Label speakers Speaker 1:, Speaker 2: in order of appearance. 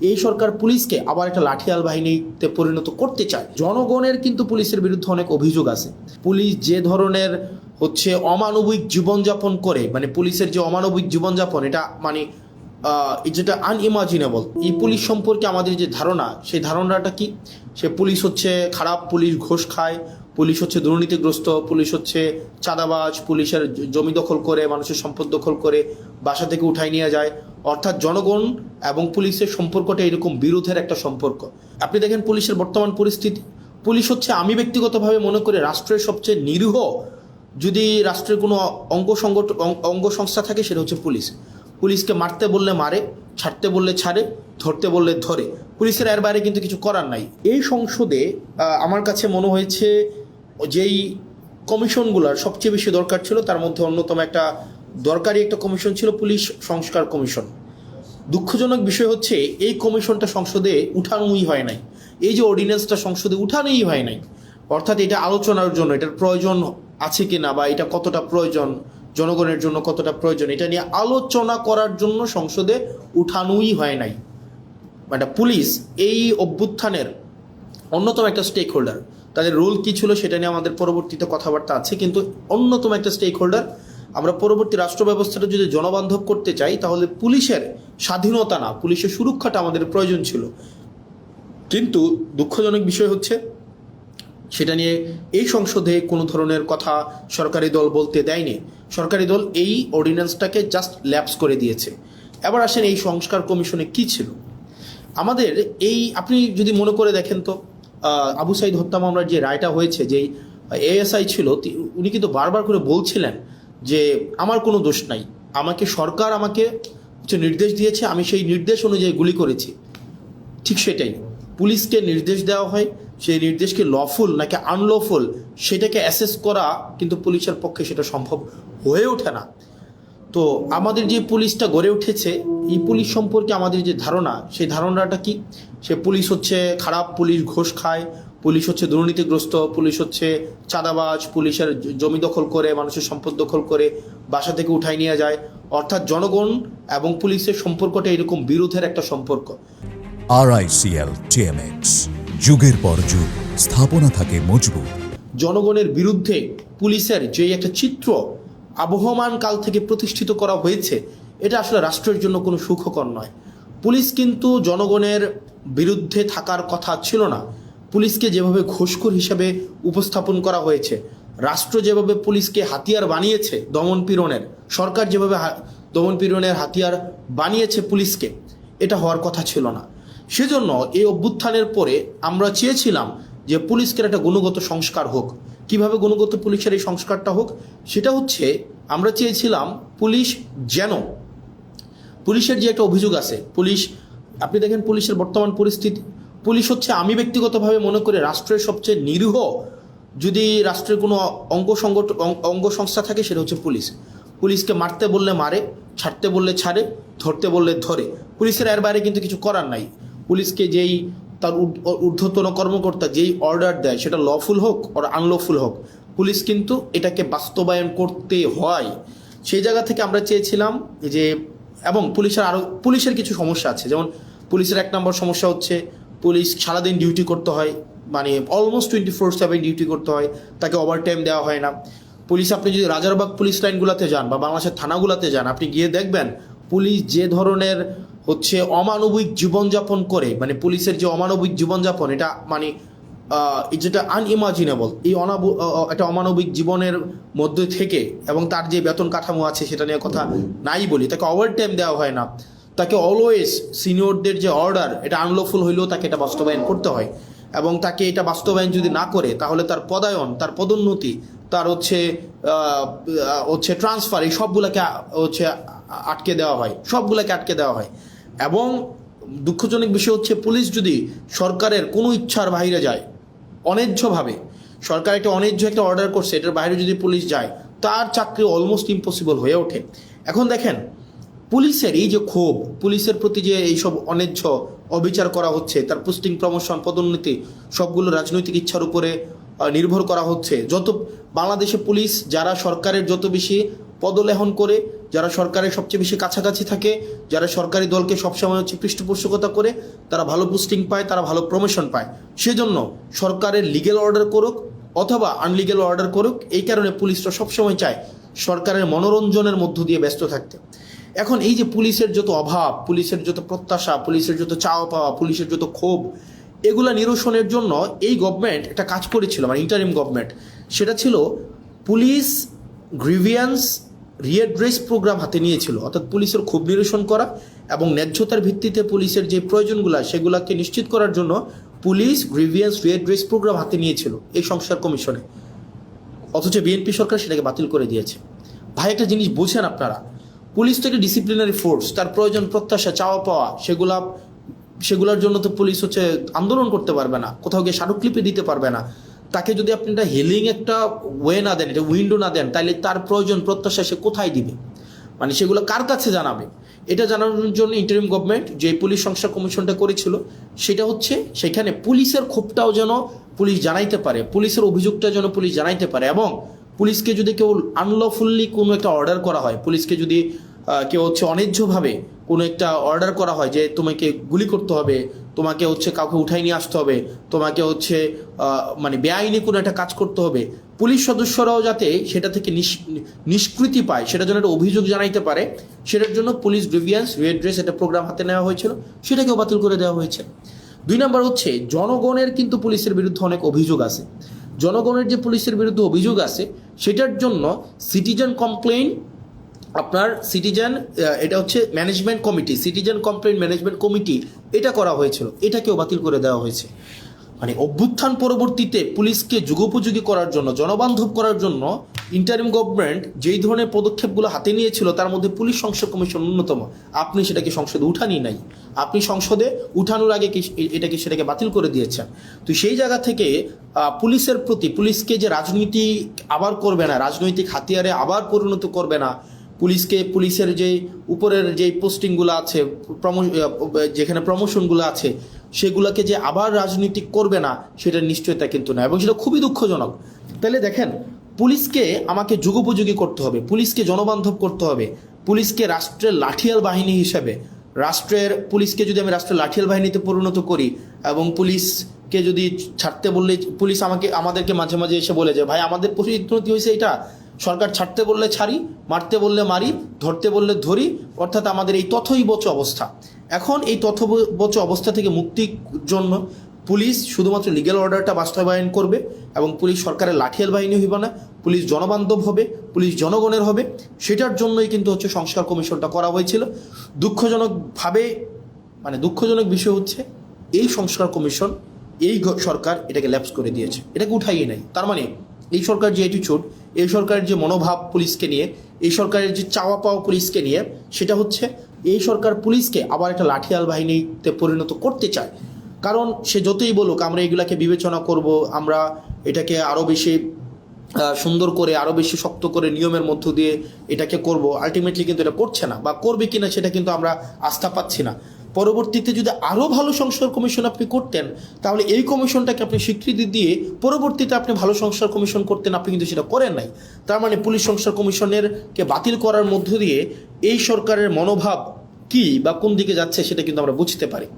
Speaker 1: এই সরকার পুলিশকে আবার একটা লাঠিয়াল বাহিনীতে পরিণত করতে চায়। জনগণের কিন্তু পুলিশের বিরুদ্ধে অনেক অভিযোগ আছে। পুলিশ যে ধরনের অমানবিক জীবনযাপন করে, মানে পুলিশের যে অমানবিক জীবনযাপন, এটা যেটা আনইমাজিনেবল। এই পুলিশ সম্পর্কে আমাদের যে ধারণা, সেই ধারণাটা কি? সে পুলিশ হচ্ছে খারাপ, পুলিশ ঘুষ খায়, পুলিশ হচ্ছে দুর্নীতিগ্রস্ত, পুলিশ হচ্ছে চাঁদাবাজ, পুলিশের জমি দখল করে, মানুষের সম্পদ দখল করে বাসা থেকে উঠাই নিয়ে যায়। অর্থাৎ জনগণ এবং পুলিশের সম্পর্কটা এরকম বিরোধের একটা সম্পর্ক। আপনি দেখেন পুলিশের বর্তমান পরিস্থিতি, পুলিশ হচ্ছে, আমি ব্যক্তিগতভাবে মনে করি, রাষ্ট্রের সবচেয়ে নিরীহ যদি রাষ্ট্রের কোনো অঙ্গ সংস্থা থাকে সেটা হচ্ছে পুলিশ। পুলিশকে মারতে বললে মারে, ছাড়তে বললে ছাড়ে, ধরতে বললে ধরে। পুলিশের এর বাইরে কিন্তু কিছু করার নাই। এই সংসদে আমার কাছে মনে হয়েছে যেই কমিশনগুলোর সবচেয়ে বেশি দরকার ছিল, তার মধ্যে অন্যতম একটা দরকারি একটা কমিশন ছিল পুলিশ সংস্কার কমিশন। দুঃখজনক বিষয় হচ্ছে এই কমিশনটা সংসদে উঠানোই হয় নাই। এই যে অর্ডিন্যান্সটা সংসদে উঠানোই হয় নাই। অর্থাৎ এটা আলোচনার জন্য, এটার প্রয়োজন আছে কিনা বা এটা কতটা প্রয়োজন, জনগণের জন্য কতটা প্রয়োজন, এটা নিয়ে আলোচনা করার জন্য সংসদে উঠানোই হয় নাই। মানে পুলিশ এই অভ্যুত্থানের অন্যতম একটা স্টেক হোল্ডার। তাদের রোল কী ছিল সেটা নিয়ে আমাদের পরবর্তীতে কথাবার্তা আছে, কিন্তু অন্যতম একটা স্টেক হোল্ডার। আমরা পরবর্তী রাষ্ট্র ব্যবস্থাটা যদি জনবান্ধব করতে চাই, তাহলে পুলিশের স্বাধীনতা না, পুলিশের সুরক্ষাটা আমাদের প্রয়োজন ছিল। কিন্তু দুঃখজনক বিষয় হচ্ছে সেটা নিয়ে এই সংসদে কোনো ধরনের কথা সরকারি দল বলতে দেয়নি। সরকারি দল এই অর্ডিন্যান্সটাকে জাস্ট ল্যাপস করে দিয়েছে। এবার আসেন এই সংস্কার কমিশনে কি ছিল আমাদের। আপনি যদি মনে করে দেখেন তো, আবু সাইদ হত্যা মামলার যে রায়টা হয়েছে, যেই এএসআই ছিল, উনি কিন্তু বারবার করে বলছিলেন যে আমার কোনো দোষ নাই, সরকার আমাকে নির্দেশ দিয়েছে, আমি সেই নির্দেশ অনুযায়ী গুলি করেছি। ঠিক সেটাই, পুলিশকে নির্দেশ দেওয়া হয়, সেই নির্দেশকে লফুল নাকি আনলফুল সেটাকে অ্যাসেস করা কিন্তু পুলিশের পক্ষে সেটা সম্ভব হয়ে ওঠে না। তো আমাদের যে পুলিশটা গড়ে উঠেছে, এই পুলিশ সম্পর্কে আমাদের যে ধারণা, সেই ধারণাটা কি? সে পুলিশ হচ্ছে খারাপ, পুলিশ ঘুষ খায়, পুলিশ হচ্ছে দুর্নীতিগ্রস্ত, পুলিশ হচ্ছে চাঁদাবাজ, পুলিশের জমি দখল করে, মানুষের সম্পদ দখল করে বাসা থেকে উঠাই নিয়ে যায়। অর্থাৎ জনগণ এবং পুলিশের সম্পর্কটা এরকম বিরোধের একটা সম্পর্ক।
Speaker 2: RICL TMX, যুগের পর যুগ স্থাপনা থাকে মজবুত।
Speaker 1: জনগণের বিরুদ্ধে পুলিশের যে একটা চিত্র আবহমান কাল থেকে প্রতিষ্ঠিত করা হয়েছে, এটা আসলে রাষ্ট্রের জন্য কোনো সুখকর নয়। পুলিশ কিন্তু জনগণের বিরুদ্ধে থাকার কথা ছিল না। পুলিশকে যেভাবে ঘুষখোর হিসেবে উপস্থাপন করা হয়েছে, রাষ্ট্র যেভাবে পুলিশকে হাতিয়ার বানিয়েছে দমনপীড়নের, সরকার যেভাবে দমনপীড়নের হাতিয়ার বানিয়েছে পুলিশকে, এটা হওয়ার কথা ছিল না। সেজন্য এই অভ্যুত্থানের পরে আমরা চেয়েছিলাম যে পুলিশকে একটা গুণগত সংস্কার হোক। কিভাবে গুণগত পুলিশের এই সংস্কারটা হোক? সেটা হচ্ছে, আমরা চেয়েছিলাম পুলিশের যে একটা অভিযোগ আছে, আপনি দেখেন পুলিশের বর্তমান পরিস্থিতি, পুলিশ হচ্ছে, আমি ব্যক্তিগতভাবে মনে করি, রাষ্ট্রের সবচেয়ে নিরীহ যদি রাষ্ট্রের কোনো অঙ্গ সংস্থা থাকে সেটা হচ্ছে পুলিশ। পুলিশকে মারতে বললে মারে, ছাড়তে বললে ছাড়ে, ধরতে বললে ধরে। পুলিশের এর বাইরে কিন্তু কিছু করার নাই। পুলিশকে যেই তার ঊর্ধ্বতন কর্মকর্তা যেই অর্ডার দেয়, সেটা লফুল হোক আর আনলফুল হোক, পুলিশ কিন্তু এটাকে বাস্তবায়ন করতে হয়। সেই জায়গা থেকে আমরা চেয়েছিলাম যে, এবং পুলিশের কিছু সমস্যা আছে। যেমন পুলিশের 1 নম্বর সমস্যা হচ্ছে, পুলিশ সারাদিন ডিউটি করতে হয়, মানে অলমোস্ট 24/7 ডিউটি করতে হয়, তাকে ওভারটাইম দেওয়া হয় না। পুলিশ, আপনি যদি রাজারবাগ পুলিশ লাইনগুলোতে যান বা বাংলাদেশের থানাগুলোতে যান, আপনি গিয়ে দেখবেন পুলিশ যে ধরনের অমানবিক জীবনযাপন করে, মানে পুলিশের যে অমানবিক জীবনযাপন, এটা যেটা আনইমাজিনেবল। একটা অমানবিক জীবনের মধ্যে থেকে, এবং তার যে বেতন কাঠামো আছে সেটা নিয়ে কথা নাই বলি, তাকে ওভারটাইম দেওয়া হয় না। তাকে অলওয়েজ সিনিয়রদের যে অর্ডার, এটা আনলফুল হইলেও তাকে এটা বাস্তবায়ন করতে হয়। এবং তাকে এটা বাস্তবায়ন যদি না করে, তাহলে তার পদায়ন, তার পদোন্নতি, তার ট্রান্সফার, এই সবগুলোকে আটকে দেওয়া হয়, সবগুলোকে আটকে দেওয়া হয়। এবং দুঃখজনক বিষয় হচ্ছে, পুলিশ যদি সরকারের কোনো ইচ্ছার বাইরে যায়, অন্যায্যভাবে সরকার একটা অন্যায্য একটা অর্ডার করছে, এটার বাইরে যদি পুলিশ যায়, তার চাকরি অলমোস্ট ইম্পসিবল হয়ে ওঠে। এখন দেখেন পুলিশের এই যে ক্ষোভ, পুলিশের প্রতি যে এইসব অন্যায্য অবিচার করা হচ্ছে, তার পোস্টিং, প্রমোশন, পদোন্নতি সবগুলো রাজনৈতিক ইচ্ছার উপরে নির্ভর করা হচ্ছে। বাংলাদেশে পুলিশ যারা সরকারের যত বেশি পদলেহন করে, যারা সরকারের সবচেয়ে বেশি কাছাকাছি থাকে, যারা সরকারি দলকে সবসময় হচ্ছে পৃষ্ঠপোষকতা করে, তারা ভালো পোস্টিং পায়, তারা ভালো প্রমোশন পায়। সেজন্য সরকারের লিগ্যাল অর্ডার করুক অথবা আনলিগ্যাল অর্ডার করুক, এই কারণে পুলিশরা সবসময় চায় সরকারের মনোরঞ্জনের মধ্য দিয়ে ব্যস্ত থাকতে। এখন এই যে পুলিশের যত অভাব, পুলিশের যত প্রত্যাশা, পুলিশের যত চাওয়া পাওয়া, পুলিশের যত ক্ষোভ, এগুলা নিরসনের জন্য এই গভর্নমেন্ট একটা কাজ করেছিল, মানে ইন্টারিম গভর্নমেন্ট। সেটা ছিল পুলিশ গ্রিভিয়েন্স রিএড্রেস প্রোগ্রাম হাতে নিয়েছিল, অর্থাৎ পুলিশের ক্ষোভ নিরসন করা এবং ন্যায্যতার ভিত্তিতে পুলিশের যে প্রয়োজনগুলো সেগুলোকে নিশ্চিত করার জন্য পুলিশ গ্রিভিয়েন্স রিএড্রেস প্রোগ্রাম হাতে নিয়েছিল এই সংস্কার কমিশনে। অথচ বিএনপি সরকার সেটাকে বাতিল করে দিয়েছে। ভাই, একটা জিনিস বোঝেন আপনারা, পুলিশ তো একটা ডিসিপ্লিনারি ফোর্স, তার প্রয়োজন প্রত্যাশা চাওয়া পাওয়া সেগুলোর জন্য তো পুলিশ হচ্ছে আন্দোলন করতে পারবে না, কোথাও গিয়ে স্মারকলিপি দিতে পারবে না। তাকে যদি আপনি একটা হিলিং একটা ওয়ে না দেন, একটা উইন্ডো না দেন, তাহলে তার প্রয়োজন প্রত্যাশা সে কোথায় দিবে, মানে সেগুলো কার কাছে জানাবে? এটা জানানোর জন্য ইন্টারিম গভর্নমেন্ট যে পুলিশ সংস্কার কমিশনটা করেছিল, সেটা হচ্ছে সেখানে পুলিশের ক্ষোভটাও যেন পুলিশ জানাইতে পারে, পুলিশের অভিযোগটা যেন পুলিশ জানাইতে পারে। এবং পুলিশকে যদি কেউ আনলফুল্লি কোনো একটা অর্ডার করা হয়, পুলিশকে যদি কেউ হচ্ছে অন্যায্যভাবে কোনো একটা অর্ডার করা হয় যে তোমাকে গুলি করতে হবে, তোমাকে হচ্ছে কাউকে উঠাই নিয়ে আসতে হবে, তোমাকে হচ্ছে মানে বেআইনি কোনো একটা কাজ করতে হবে, পুলিশ সদস্যরাও যাতে সেটা থেকে নিষ্কৃতি পায়, সেটা যেন একটা অভিযোগ জানাইতে পারে, সেটার জন্য পুলিশ গ্রিভিয়েন্স রিএড্রেস একটা প্রোগ্রাম হাতে নেওয়া হয়েছিল, সেটাকেও বাতিল করে দেওয়া হয়েছে। 2 নম্বর হচ্ছে জনগণের কিন্তু পুলিশের বিরুদ্ধে অনেক অভিযোগ আছে। জনগণের যে পুলিশের বিরুদ্ধে অভিযোগ আছে সেটার জন্য সিটিজেন কমপ্লেইন এটা হচ্ছে management committee, citizen complain management committee, এটা করা হয়েছিল, এটাকেও বাতিল করে দেওয়া হয়েছে। মানে অভ্যুত্থান পরবর্তীতে পুলিশকে যুগোপযোগী করার জন্য, জনবান্ধব করার জন্য ইন্টারিম গভর্নমেন্ট যেই ধরনের পদক্ষেপগুলো হাতে নিয়েছিল তার মধ্যে পুলিশ সংস্কার কমিশন অন্যতম। আপনি সেটাকে সংসদে উঠানি নাই, আপনি সংসদে উঠানোর আগে সেটাকে বাতিল করে দিয়েছেন। তো সেই জায়গা থেকে পুলিশের প্রতি, পুলিশকে যে রাজনীতি আবার করবে না, রাজনৈতিক হাতিয়ারে আবার পরিণত করবে না, পুলিশের যে উপরের যে পোস্টিংগুলো আছে, যেখানে প্রমোশনগুলো আছে, সেগুলোকে যে আবার রাজনীতিক করবে না, সেটার নিশ্চয়তা কিন্তু না, এবং সেটা খুবই দুঃখজনক। তাহলে দেখেন, পুলিশকে আমাকে যুগোপযোগী করতে হবে, পুলিশকে জনবান্ধব করতে হবে, পুলিশকে রাষ্ট্রের লাঠিয়াল বাহিনী হিসেবে, পুলিশকে যদি আমি রাষ্ট্রের লাঠিয়াল বাহিনীতে পরিণত করি, এবং পুলিশকে যদি ছাড়তে বললে, পুলিশ আমাদেরকে মাঝে মাঝে এসে বলে যে ভাই আমাদের পরিণতি হয়েছে এটা, সরকার ছাড়তে বললে ছাড়ি, মারতে বললে মারি, ধরতে বললে ধরি, অর্থাৎ আমাদের এই তথৈবচ অবস্থা। এখন এই তথৈবচ অবস্থা থেকে মুক্তির জন্য পুলিশ শুধুমাত্র লিগ্যাল অর্ডারটা বাস্তবায়ন করবে, এবং পুলিশ সরকারের লাঠিয়াল বাহিনী হইবে না, পুলিশ জনবান্ধব হবে, পুলিশ জনগণের হবে। সেটার জন্যই কিন্তু হচ্ছে সংস্কার কমিশনটা করা হয়েছিল। দুঃখজনক বিষয় হচ্ছে এই সংস্কার কমিশন, এই সরকার এটাকে ল্যাপস করে দিয়েছে, এটাকে উঠাইয়ে নাই। তার মানে এই সরকার যে অ্যাটিটিউড, এই সরকারের যে মনোভাব পুলিশকে নিয়ে, এই সরকারের যে চাওয়া পাওয়া পুলিশকে নিয়ে, সেটা হচ্ছে এই সরকার পুলিশকে আবার একটা লাঠিয়াল বাহিনীতে পরিণত করতে চায়। কারণ সে যতই বলুক আমরা এগুলাকে বিবেচনা করব, আমরা এটাকে আরও বেশি সুন্দর করে, আরও বেশি শক্ত করে নিয়মের মধ্য দিয়ে এটাকে করব, আলটিমেটলি কিন্তু এটা করছে না, বা করবে কিনা সেটা কিন্তু আমরা আস্থা পাচ্ছি না। পরবর্তীতে যদি আরও ভালো সংস্কার কমিশন আপনি করতেন, তাহলে এই কমিশনটাকে আপনি স্বীকৃতি দিয়ে পরবর্তীতে আপনি ভালো সংস্কার কমিশন করতেন, আপনি কিন্তু সেটা করেন নাই। তার মানে পুলিশ সংস্কার কমিশনেরকে বাতিল করার মধ্য দিয়ে এই সরকারের মনোভাব কি বা কোন দিকে যাচ্ছে সেটা কিন্তু আমরা বুঝতে পারি।